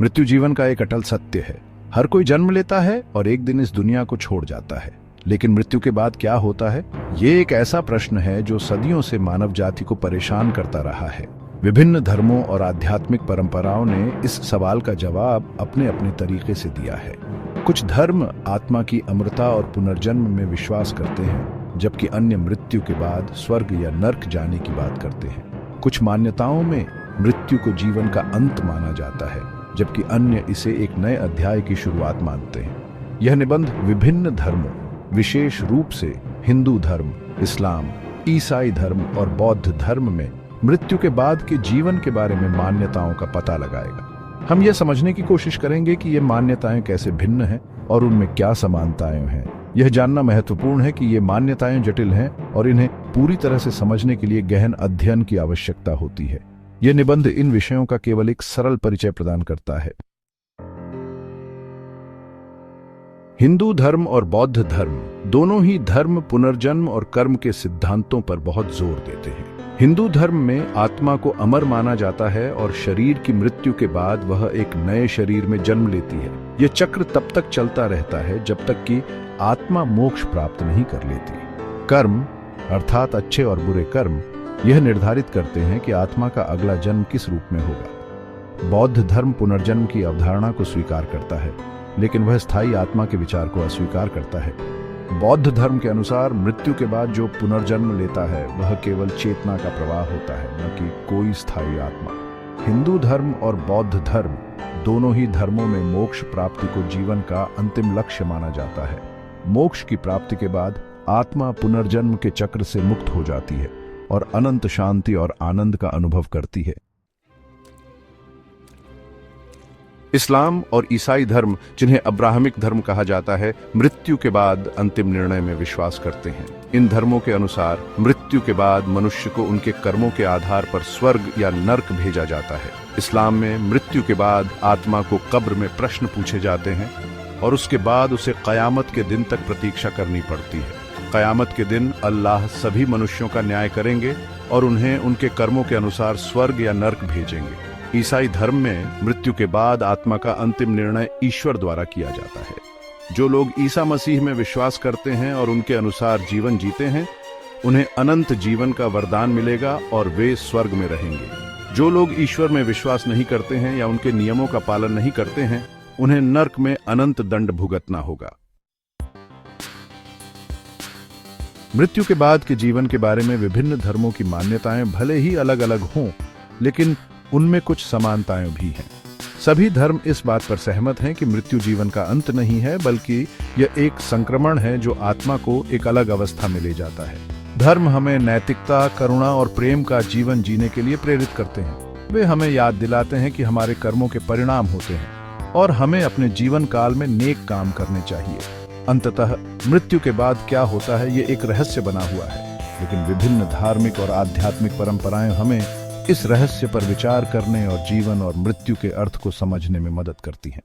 मृत्यु जीवन का एक अटल सत्य है। हर कोई जन्म लेता है और एक दिन इस दुनिया को छोड़ जाता है, लेकिन मृत्यु के बाद क्या होता है? ये एक ऐसा प्रश्न है जो सदियों से मानव जाति को परेशान करता रहा है। विभिन्न धर्मों और आध्यात्मिक परंपराओं ने इस सवाल का जवाब अपने अपने तरीके से दिया है। कुछ धर्म आत्मा की अमरता और पुनर्जन्म में विश्वास करते हैं, जबकि अन्य मृत्यु के बाद स्वर्ग या नर्क जाने की बात करते हैं। कुछ मान्यताओं में मृत्यु को जीवन का अंत माना जाता है, जबकि अन्य इसे एक नए अध्याय की शुरुआत मानते हैं। यह निबंध विभिन्न धर्मों, विशेष रूप से हिंदू धर्म, इस्लाम, ईसाई धर्म और बौद्ध धर्म में मृत्यु के बाद के जीवन के बारे में मान्यताओं का पता लगाएगा। हम यह समझने की कोशिश करेंगे कि ये मान्यताएं कैसे भिन्न हैं और उनमें क्या समानताएं हैं। यह जानना महत्वपूर्ण है कि ये मान्यताएं जटिल हैं और इन्हें पूरी तरह से समझने के लिए गहन अध्ययन की आवश्यकता होती है। यह निबंध इन विषयों का केवल एक सरल परिचय प्रदान करता है। हिंदू धर्म और बौद्ध धर्म दोनों ही धर्म पुनर्जन्म और कर्म के सिद्धांतों पर बहुत जोर देते हैं। हिंदू धर्म में आत्मा को अमर माना जाता है और शरीर की मृत्यु के बाद वह एक नए शरीर में जन्म लेती है। यह चक्र तब तक चलता रहता है जब तक कि आत्मा मोक्ष प्राप्त नहीं कर लेती। कर्म अर्थात अच्छे और बुरे कर्म यह निर्धारित करते हैं कि आत्मा का अगला जन्म किस रूप में होगा। बौद्ध धर्म पुनर्जन्म की अवधारणा को स्वीकार करता है, लेकिन वह स्थायी आत्मा के विचार को अस्वीकार करता है। बौद्ध धर्म के अनुसार मृत्यु के बाद जो पुनर्जन्म लेता है वह केवल चेतना का प्रवाह होता है, न कि कोई स्थायी आत्मा। हिंदू धर्म और बौद्ध धर्म दोनों ही धर्मों में मोक्ष प्राप्ति को जीवन का अंतिम लक्ष्य माना जाता है। मोक्ष की प्राप्ति के बाद आत्मा पुनर्जन्म के चक्र से मुक्त हो जाती है और अनंत शांति और आनंद का अनुभव करती है। इस्लाम और ईसाई धर्म, जिन्हें अब्राहमिक धर्म कहा जाता है, मृत्यु के बाद अंतिम निर्णय में विश्वास करते हैं। इन धर्मों के अनुसार मृत्यु के बाद मनुष्य को उनके कर्मों के आधार पर स्वर्ग या नर्क भेजा जाता है। इस्लाम में मृत्यु के बाद आत्मा को कब्र में प्रश्न पूछे जाते हैं और उसके बाद उसे कयामत के दिन तक प्रतीक्षा करनी पड़ती है। कयामत के दिन अल्लाह सभी मनुष्यों का न्याय करेंगे और उन्हें उनके कर्मों के अनुसार स्वर्ग या नर्क भेजेंगे। ईसाई धर्म में मृत्यु के बाद आत्मा का अंतिम निर्णय ईश्वर द्वारा किया जाता है। जो लोग ईसा मसीह में विश्वास करते हैं और उनके अनुसार जीवन जीते हैं, उन्हें अनंत जीवन का वरदान मिलेगा और वे स्वर्ग में रहेंगे। जो लोग ईश्वर में विश्वास नहीं करते हैं या उनके नियमों का पालन नहीं करते हैं, उन्हें नर्क में अनंत दंड भुगतना होगा। मृत्यु के बाद के जीवन के बारे में विभिन्न धर्मों की मान्यताएं भले ही अलग अलग हों, लेकिन उनमें कुछ समानताएं भी हैं। सभी धर्म इस बात पर सहमत हैं कि मृत्यु जीवन का अंत नहीं है, बल्कि यह एक संक्रमण है जो आत्मा को एक अलग अवस्था में ले जाता है। धर्म हमें नैतिकता, करुणा और प्रेम का जीवन जीने के लिए प्रेरित करते हैं। वे हमें याद दिलाते हैं कि हमारे कर्मों के परिणाम होते हैं और हमें अपने जीवन काल में नेक काम करने चाहिए। अंततः मृत्यु के बाद क्या होता है, ये एक रहस्य बना हुआ है, लेकिन विभिन्न धार्मिक और आध्यात्मिक परंपराएं हमें इस रहस्य पर विचार करने और जीवन और मृत्यु के अर्थ को समझने में मदद करती हैं।